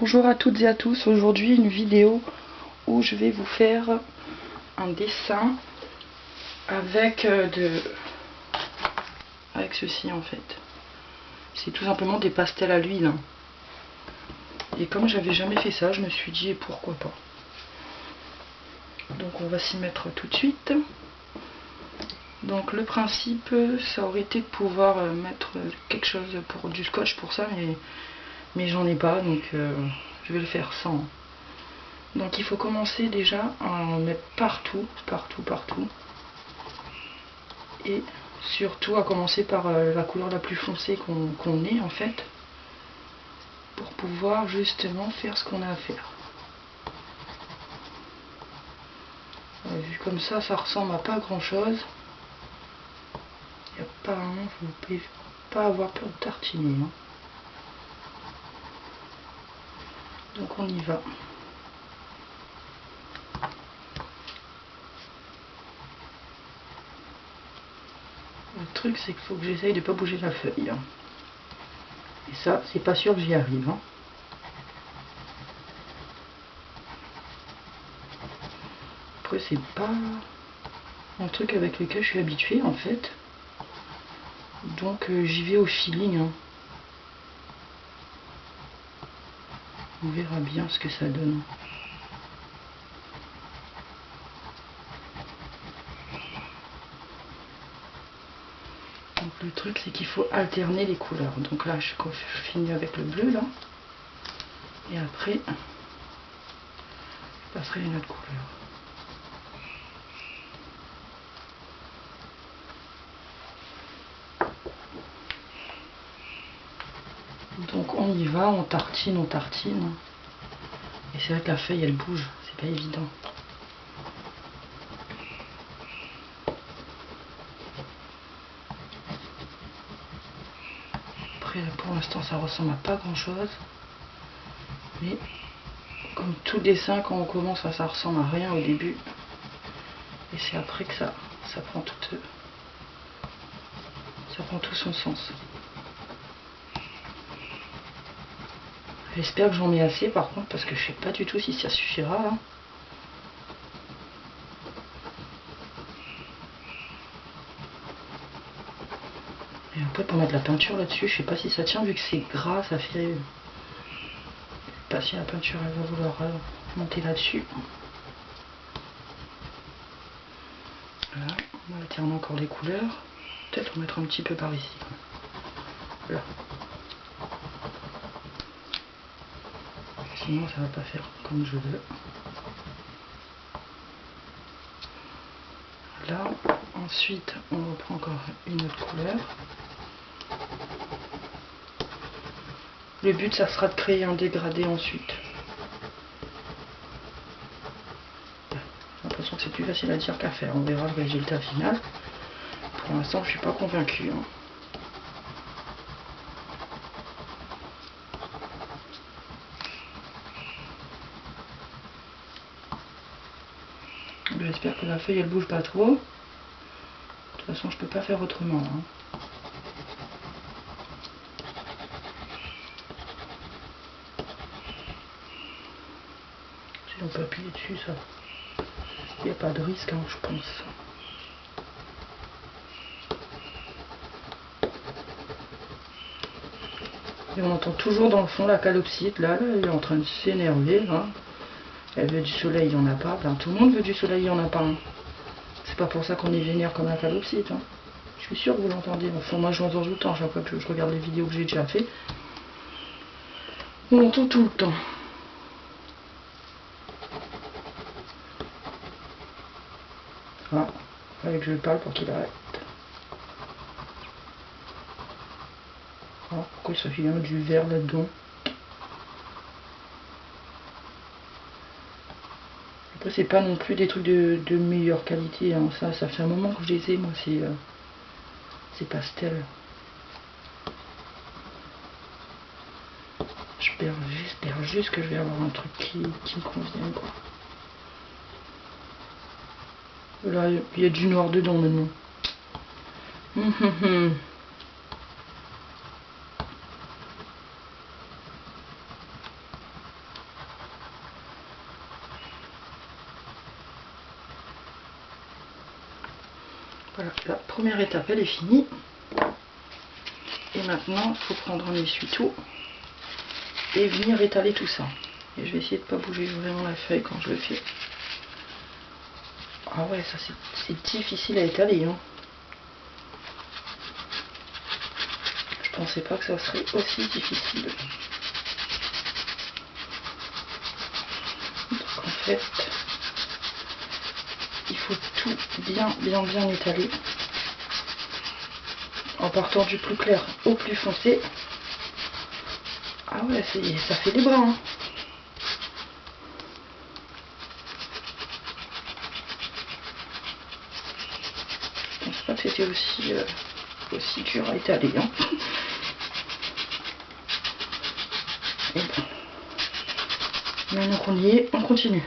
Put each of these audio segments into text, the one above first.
Bonjour à toutes et à tous, aujourd'hui une vidéo où je vais vous faire un dessin avec avec ceci en fait. C'est tout simplement des pastels à l'huile. Et comme j'avais jamais fait ça, je me suis dit pourquoi pas. Donc on va s'y mettre tout de suite. Donc le principe, ça aurait été de pouvoir mettre quelque chose pour du scotch pour ça, mais j'en ai pas, donc je vais le faire sans. Donc il faut commencer déjà à en mettre partout. Et surtout à commencer par la couleur la plus foncée qu'on ait en fait, pour pouvoir justement faire ce qu'on a à faire. Vu comme ça, ça ressemble à pas grand chose. Et apparemment, vous ne pouvez pas avoir peur de tartiner. Hein. Donc on y va. Le truc, c'est qu'il faut que j'essaye de pas bouger la feuille. Hein. Et ça, c'est pas sûr que j'y arrive. Hein. Après, c'est pas un truc avec lequel je suis habituée en fait. Donc j'y vais au feeling. Hein. On verra bien ce que ça donne. Donc le truc, c'est qu'il faut alterner les couleurs. Donc là, je finis avec le bleu là. Et après, je passerai une autre couleur. Donc on y va, on tartine. Et c'est vrai que la feuille elle bouge, c'est pas évident. Après pour l'instant ça ressemble à pas grand chose. Mais comme tout dessin, quand on commence, ça ressemble à rien au début. Et c'est après que ça prend tout son sens. J'espère que j'en ai assez par contre, parce que je sais pas du tout si ça suffira. Hein. Et après pour mettre la peinture là-dessus, je sais pas si ça tient, vu que c'est gras, ça fait... pas si la peinture elle va vouloir monter là-dessus. Voilà, on va alterner encore les couleurs. Peut-être en mettre un petit peu par ici. Voilà. Sinon ça va pas faire comme je veux. Là, ensuite on reprend encore une autre couleur. Le but ça sera de créer un dégradé ensuite. J'ai l'impression que c'est plus facile à dire qu'à faire. On verra le résultat final. Pour l'instant je suis pas convaincue. Hein. J'espère que la feuille elle bouge pas trop. De toute façon je peux pas faire autrement. Hein. Si on peut appuyer dessus, ça, il n'y a pas de risque, hein, je pense. Et on entend toujours dans le fond la calopsite, là, elle est en train de s'énerver. Hein. Elle veut du soleil, il n'y en a pas. Ben, tout le monde veut du soleil, il n'y en a pas. Hein. C'est pas pour ça qu'on est vénère comme la calopsite. Hein. Je suis sûre que vous l'entendez. Enfin, moi je l'entends tout le temps, chaque fois que je regarde les vidéos que j'ai déjà fait. On l'entend tout le temps. Ah, fallait que je parle pour qu'il arrête. Ah, pourquoi ça fait du vert là-dedans? Après, c'est pas non plus des trucs de meilleure qualité. Hein. Ça fait un moment que je les ai, moi, c'est pastel. J'espère juste que je vais avoir un truc qui me convienne, quoi. Là, il y a du noir dedans maintenant. Voilà, la première étape elle est finie. Et maintenant, il faut prendre un essuie-tout et venir étaler tout ça. Et je vais essayer de ne pas bouger vraiment la feuille quand je le fais. Ah ouais, ça c'est difficile à étaler. Hein. Je pensais pas que ça serait aussi difficile. Donc en fait, il faut tout bien étaler. En partant du plus clair au plus foncé. Ah ouais, ça fait des bras. Hein. Je pense pas que c'était aussi dur à étaler. Hein. Et bon. Maintenant qu'on y est, on continue.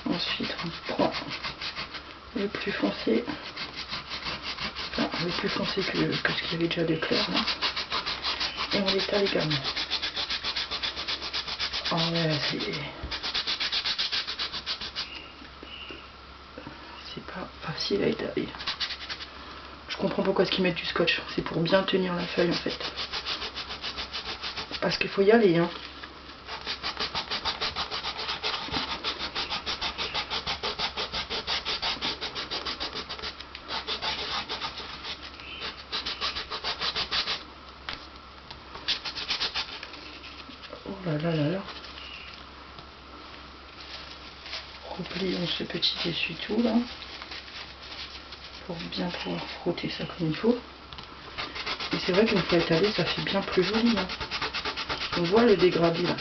Ensuite, on prend le plus foncé, enfin le plus foncé que ce qu'il y avait déjà de clair là, et on l'étale également. Ah ouais, c'est pas facile à étaler. Je comprends pourquoi est-ce qu'ils mettent du scotch, c'est pour bien tenir la feuille en fait. Parce qu'il faut y aller, hein. Oh là là là là. Replions ce petit essuie-tout là. Pour bien pouvoir frotter ça comme il faut. Et c'est vrai qu'une fois étalé, ça fait bien plus joli. Hein. On voit le dégradé là.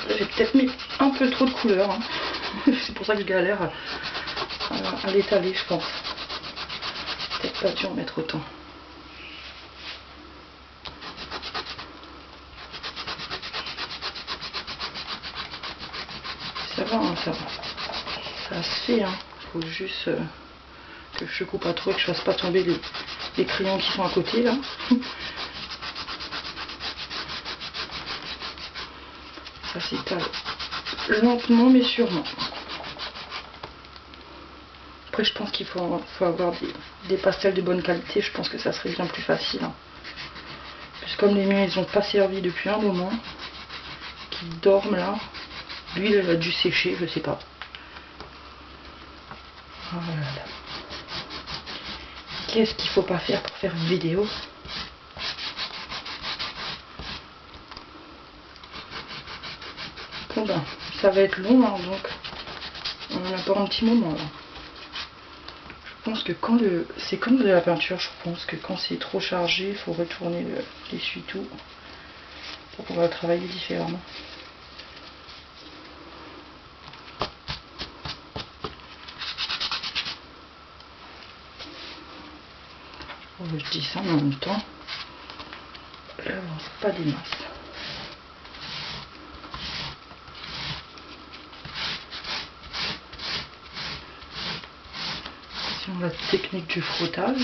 Là j'ai peut-être mis un peu trop de couleur. Hein. C'est pour ça que je galère à l'étaler, je pense. Peut-être pas dû en mettre autant. Ça va, hein, ça va. Ça se fait, hein. Faut juste que je coupe pas trop et que je fasse pas tomber les crayons qui sont à côté là. Ça s'étale lentement mais sûrement. Après je pense qu'il faut avoir des pastels de bonne qualité, je pense que ça serait bien plus facile. Hein. Parce que comme les miens ils ont pas servi depuis un moment, qu'ils dorment là, l'huile elle a dû sécher, je sais pas. Voilà. Qu'est-ce qu'il faut pas faire pour faire une vidéo? Bon ben, ça va être long, hein, donc on en a pour un petit moment là. Je pense que quand c'est comme de la peinture, je pense que quand c'est trop chargé, il faut retourner l'essuie-tout pour pouvoir travailler différemment. Je dis ça, mais en même temps, j'avance pas des masses. Sur la technique du frottage.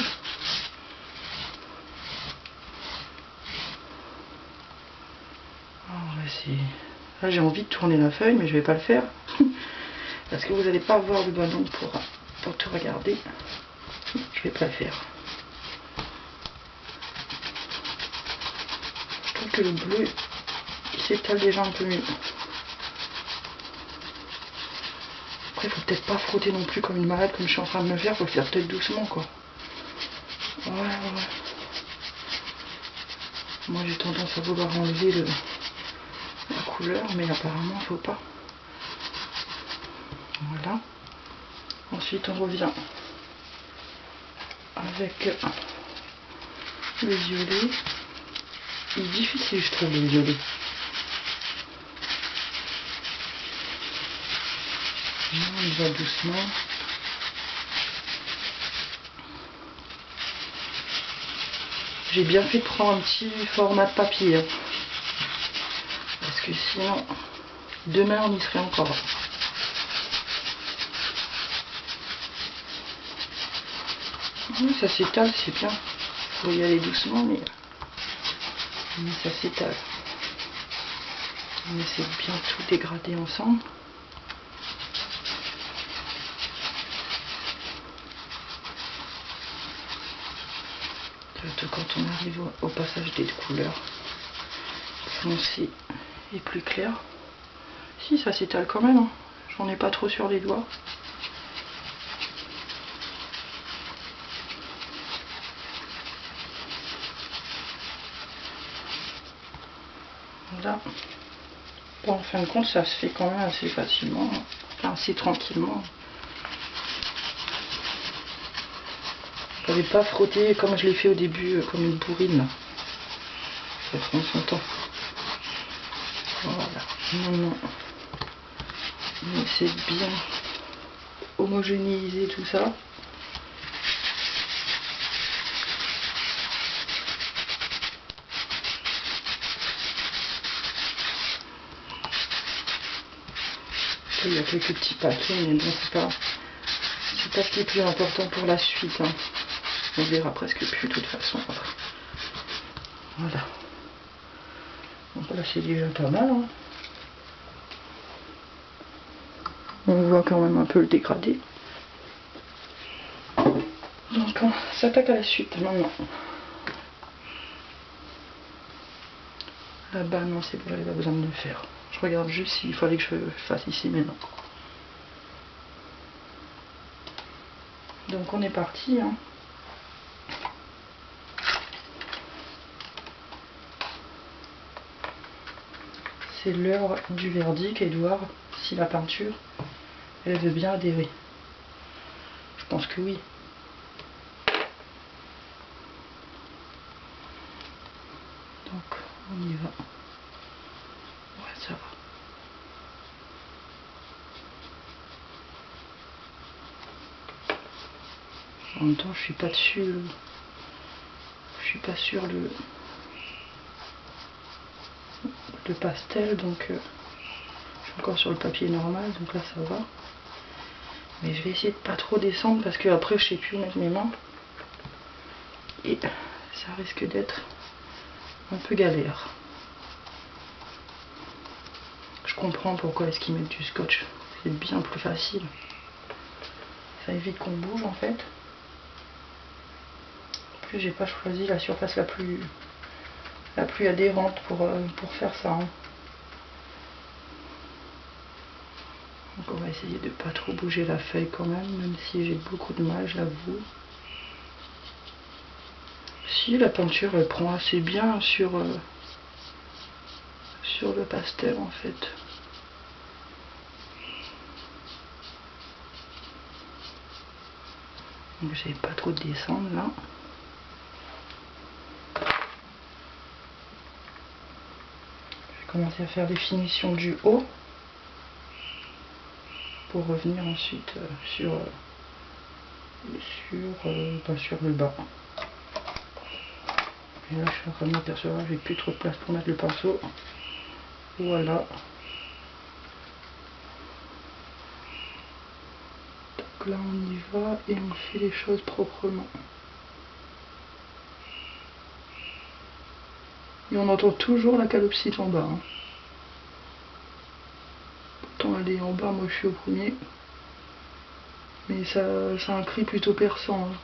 Là j'ai envie de tourner la feuille, mais je vais pas le faire. Parce que vous n'allez pas avoir le bon angle pour tout regarder. Je vais pas le faire. Je trouve que le bleu il s'étale déjà un peu mieux. Après il faut peut-être pas frotter non plus comme une malade comme je suis en train de me faire, faut le faire peut-être doucement quoi. Ouais. Moi j'ai tendance à vouloir enlever la couleur, mais apparemment faut pas. Voilà. Ensuite on revient avec le violet. Il est difficile je trouve le violet. On y va doucement. J'ai bien fait de prendre un petit format de papier. Hein. Parce que sinon, demain on y serait encore. Ça s'étale, c'est bien. faut y aller doucement, mais ça s'étale. On essaie de bien tout dégrader ensemble. Surtout quand on arrive au passage des couleurs foncé et plus clair. Si, ça s'étale quand même, hein. J'en ai pas trop sur les doigts. Voilà. Bon, en fin de compte, ça se fait quand même assez facilement, hein. Enfin assez tranquillement. Je n'avais pas frotté comme je l'ai fait au début, comme une bourrine là. Ça prend son temps. Voilà. Maintenant, on essaie de bien homogénéiser tout ça. Il y a quelques petits paquets, mais bon, c'est pas ce qui est plus important pour la suite, hein. On verra presque plus de toute façon après. Voilà. Donc là c'est déjà pas mal, hein. On voit quand même un peu le dégradé. Donc on s'attaque à la suite maintenant. Là-bas non, c'est bon, j'avais pas besoin de le faire. Je regarde juste s'il fallait que je fasse ici maintenant. Donc on est parti, hein. C'est l'heure du verdict et de voir si la peinture elle veut bien adhérer. Je pense que oui. Donc on y va. Ouais, ça va. En même temps, je suis pas dessus. Je suis pas sur le pastel, donc je suis encore sur le papier normal, donc là ça va. Mais je vais essayer de pas trop descendre parce que après je sais plus où mettre mes mains et ça risque d'être un peu galère. Je comprends pourquoi est-ce qu'ils mettent du scotch, c'est bien plus facile. Ça évite qu'on bouge en fait. En plus j'ai pas choisi la surface la plus adhérente pour faire ça, hein. Donc on va essayer de pas trop bouger la feuille quand même si j'ai beaucoup de mal, j'avoue. Si la peinture elle prend assez bien sur le pastel en fait. Donc j'ai pas trop de descendre là. Je vais commencer à faire les finitions du haut pour revenir ensuite sur le bas. Et là je suis en train de m'apercevoir que j'ai plus trop de place pour mettre le pinceau. Voilà. Donc là on y va et on fait les choses proprement. Et on entend toujours la calopsite en bas, hein. Pourtant elle est en bas, moi je suis au premier. Mais ça a un cri plutôt perçant, hein.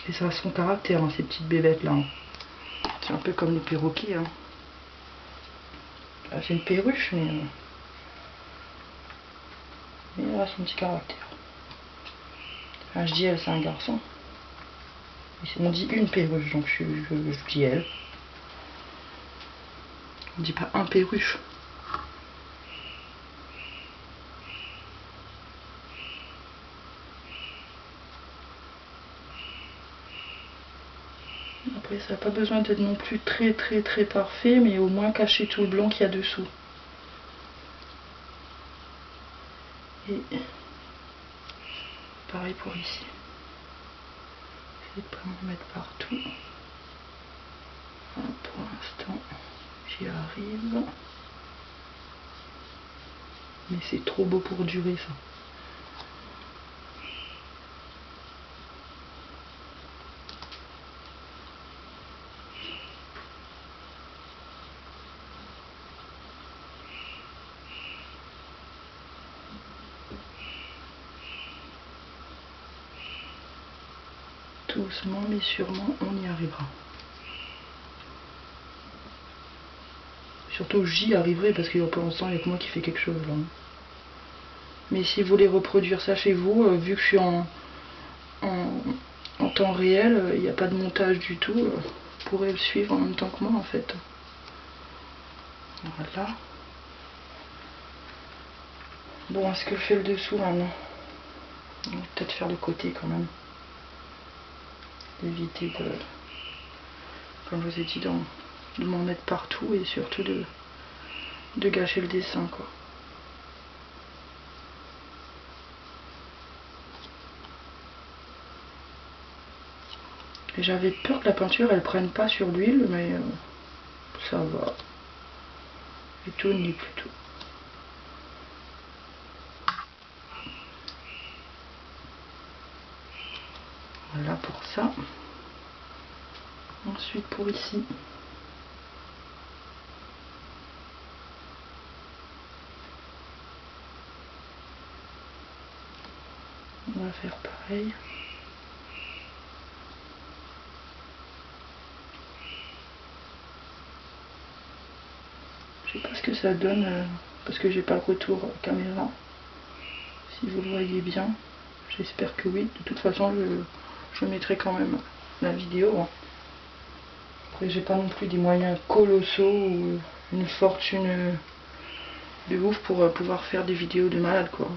Et ça a son caractère, hein, ces petites bébêtes là, hein. C'est un peu comme les perroquets, hein. Là c'est une perruche, mais elle a son petit caractère. Enfin, je dis elle, c'est un garçon. On dit une perruche, donc je dis elle. On dit pas un perruche. Après ça n'a pas besoin d'être non plus très parfait, mais au moins cacher tout le blanc qu'il y a dessous. Et pareil pour ici. Je vais pas m'en mettre partout. Pour l'instant, j'y arrive. Mais c'est trop beau pour durer ça. Doucement mais sûrement on y arrivera. Surtout j'y arriverai parce que pour l'instant il n'y a que moi qui fait quelque chose là. Mais si vous voulez reproduire ça chez vous, vu que je suis en temps réel, il n'y a pas de montage du tout, vous pourrez le suivre en même temps que moi en fait. Voilà. Bon, est-ce que je fais le dessous là? Non. On va peut-être faire le côté quand même. Éviter de, comme je vous ai dit, de m'en mettre partout et surtout de gâcher le dessin quoi. Et j'avais peur que la peinture elle prenne pas sur l'huile, mais ça va. Et tout n'est plutôt. Voilà pour ça. Ensuite pour ici. On va faire pareil. Je sais pas ce que ça donne parce que j'ai pas le retour caméra. Si vous le voyez bien, j'espère que oui. De toute façon, je mettrai quand même la vidéo. Hein. Après, j'ai pas non plus des moyens colossaux ou une fortune de ouf pour pouvoir faire des vidéos de malade quoi.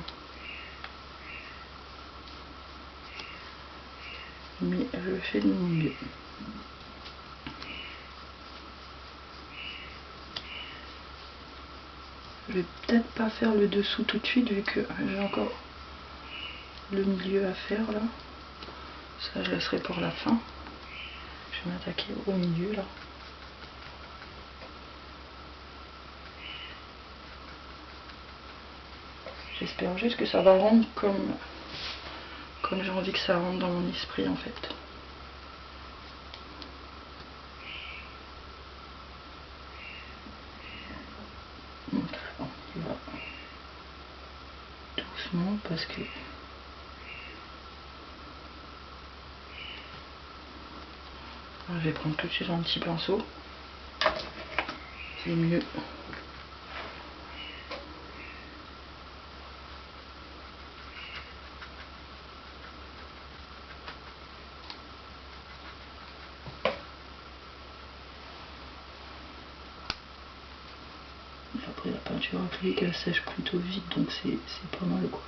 Mais je fais de mon mieux. Je vais peut-être pas faire le dessous tout de suite vu que j'ai encore le milieu à faire là. Ça je laisserai pour la fin. Je vais m'attaquer au milieu là. J'espère juste que ça va rendre comme j'ai envie que ça rentre dans mon esprit en fait. Donc on y va doucement parce que je vais prendre tout de suite un petit pinceau. C'est mieux. Après la peinture acrylique elle sèche plutôt vite donc c'est pas mal quoi.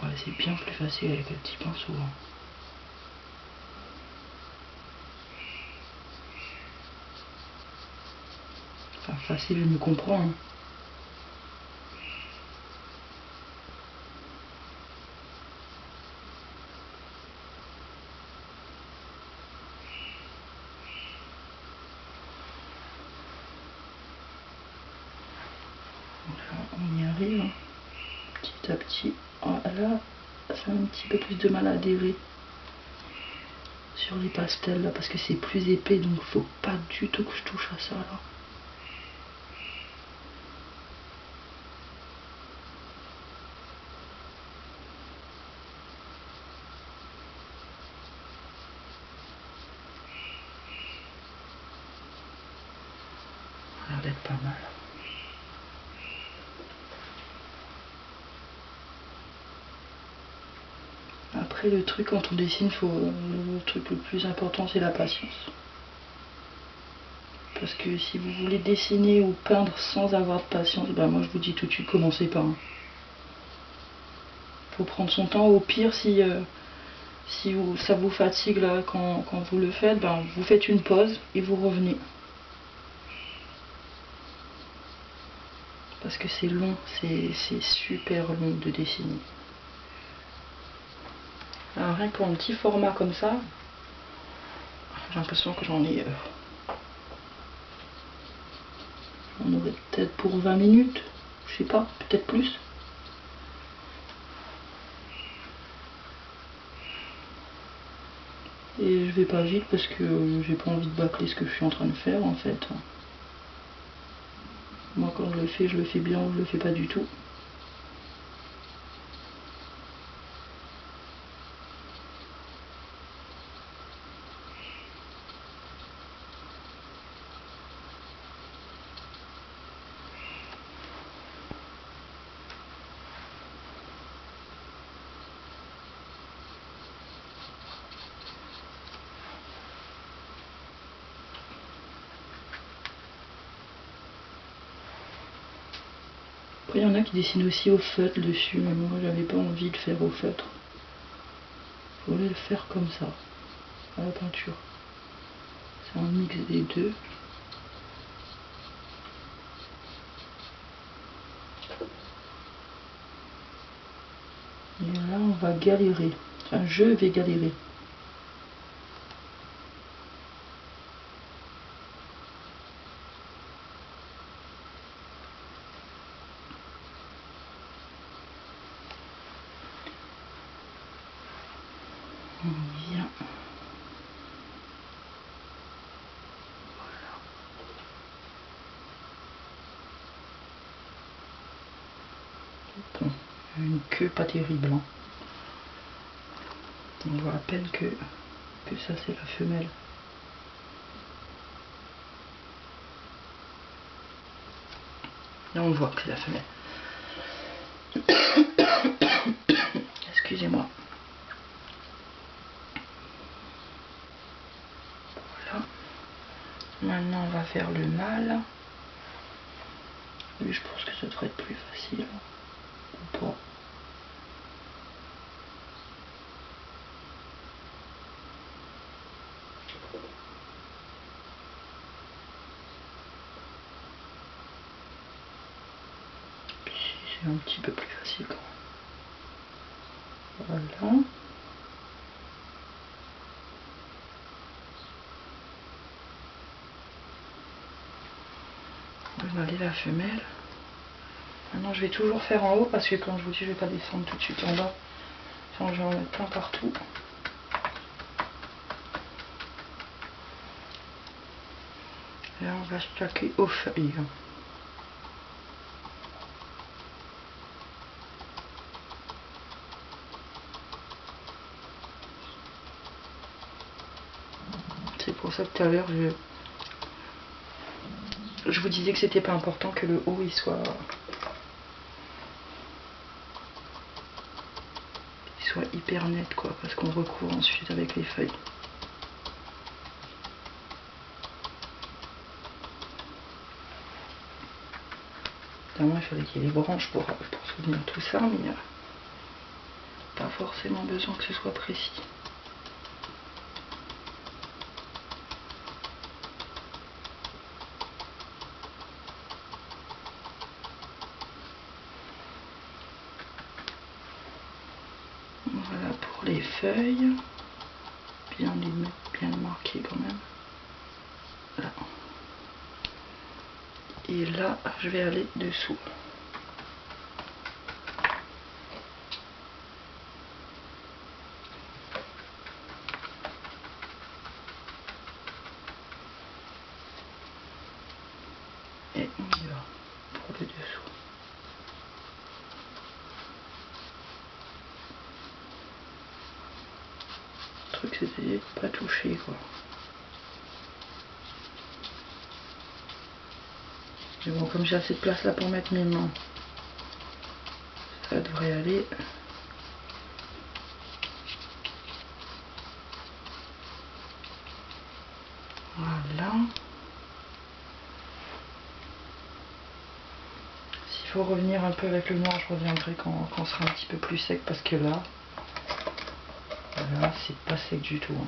Ouais, c'est bien plus facile avec un petit pinceau. Hein. Enfin facile je me comprends. Hein. On y arrive hein. Petit à petit. Là, ça a un petit peu plus de mal à adhérer sur les pastels là parce que c'est plus épais donc faut pas du tout que je touche à ça là. Ça a l'air d'être pas mal. Après le truc quand on dessine, le truc le plus important c'est la patience. Parce que si vous voulez dessiner ou peindre sans avoir de patience, bah moi je vous dis tout de suite commencez pas. Hein. Faut prendre son temps, au pire si ça vous fatigue là quand vous le faites, ben, vous faites une pause et vous revenez. Parce que c'est long, c'est super long de dessiner. Alors rien que pour un petit format comme ça, j'ai l'impression que j'en ai... on aurait peut-être pour 20 minutes, je sais pas, peut-être plus. Et je vais pas vite parce que j'ai pas envie de bâcler ce que je suis en train de faire en fait. Moi quand je le fais bien ou je le fais pas du tout. Après, il y en a qui dessinent aussi au feutre dessus, mais moi j'avais pas envie de faire au feutre. Je voulais le faire comme ça, à la peinture. C'est un mix des deux. Et là, on va galérer. Enfin, je vais galérer. On vient. Bon, une queue pas terrible. Hein. On voit à peine que ça c'est la femelle. Là on voit que c'est la femelle. Excusez-moi. Voilà. Maintenant on va faire le mâle. Lui je pense que ça devrait être plus facile. Ou pas. C'est un petit peu plus facile quand même. Voilà. On va aller la femelle. Maintenant je vais toujours faire en haut parce que comme je vous dis je vais pas descendre tout de suite en bas. Sinon je vais en mettre plein partout. Et là on va stacker aux feuilles. C'est pour ça que tout à l'heure je vous disais que c'était pas important que le haut il soit hyper net quoi, parce qu'on recouvre ensuite avec les feuilles. Évidemment il fallait qu'il y ait les branches pour soutenir tout ça, mais pas forcément besoin que ce soit précis. Voilà pour les feuilles, bien les mettre, bien marquer quand même. Là. Et là, je vais aller dessous. Et on y va pour le dessous. Le truc c'était de pas toucher quoi. Mais bon, comme j'ai assez de place là pour mettre mes mains, ça devrait aller. Voilà. S'il faut revenir un peu avec le noir, je reviendrai quand on sera un petit peu plus sec parce que là, voilà, c'est pas sec du tout. Hein.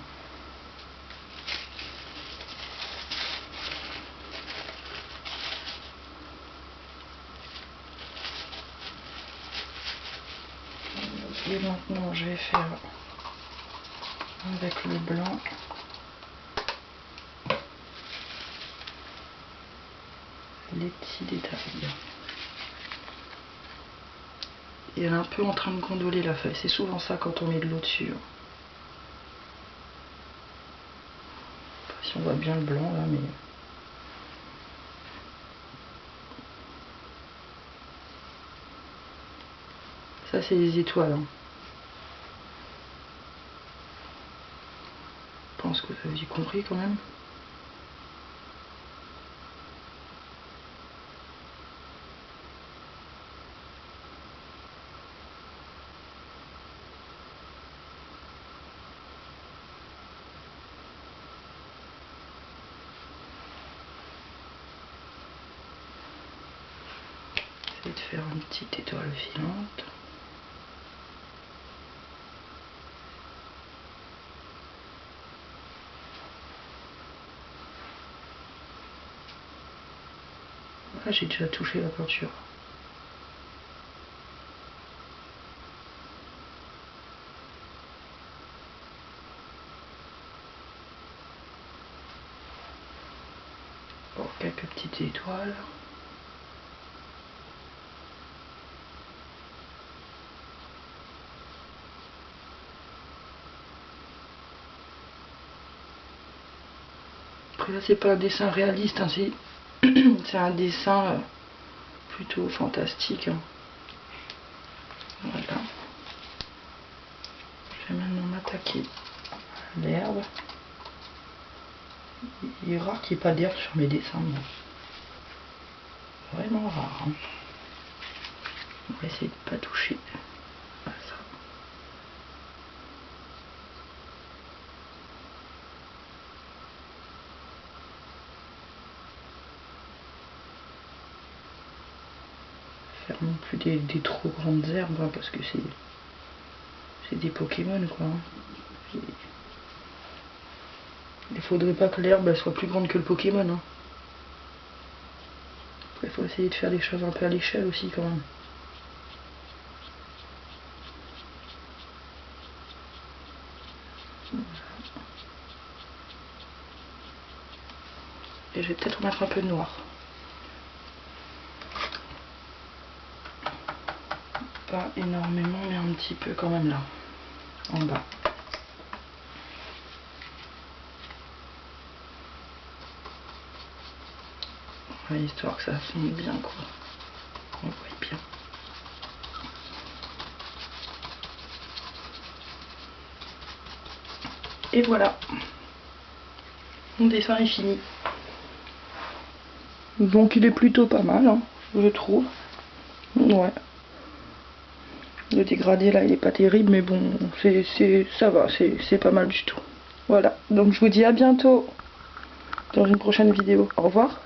Et maintenant je vais faire avec le blanc les petits détails. Et elle est un peu en train de gondoler la feuille, c'est souvent ça quand on met de l'eau dessus. Je sais pas si on voit bien le blanc là, mais Ça c'est les étoiles. Hein. Je pense que vous avez compris quand même. Je vais te faire une petite étoile filante. Là j'ai déjà touché la peinture. Bon, quelques petites étoiles. Après là c'est pas un dessin réaliste, hein, c'est un dessin plutôt fantastique. Hein. Voilà. Je vais maintenant m'attaquer à l'herbe. Il est rare qu'il n'y ait pas d'herbe sur mes dessins. Mais vraiment rare. Hein. On va essayer de ne pas toucher à ça. Faire non plus des trop grandes herbes hein, parce que c'est des Pokémon quoi. Hein. Il faudrait pas que l'herbe soit plus grande que le Pokémon. Hein. Il faut essayer de faire des choses un peu à l'échelle aussi quand même. Voilà. Et je vais peut-être mettre un peu de noir. Pas énormément mais un petit peu quand même là. En bas. Ouais, histoire que ça fonde bien quoi. On voit bien. Et voilà. Mon dessin est fini. Donc il est plutôt pas mal, hein, je trouve. Ouais. Le dégradé là il est pas terrible mais bon ça va, c'est pas mal du tout. Voilà, donc je vous dis à bientôt dans une prochaine vidéo. Au revoir.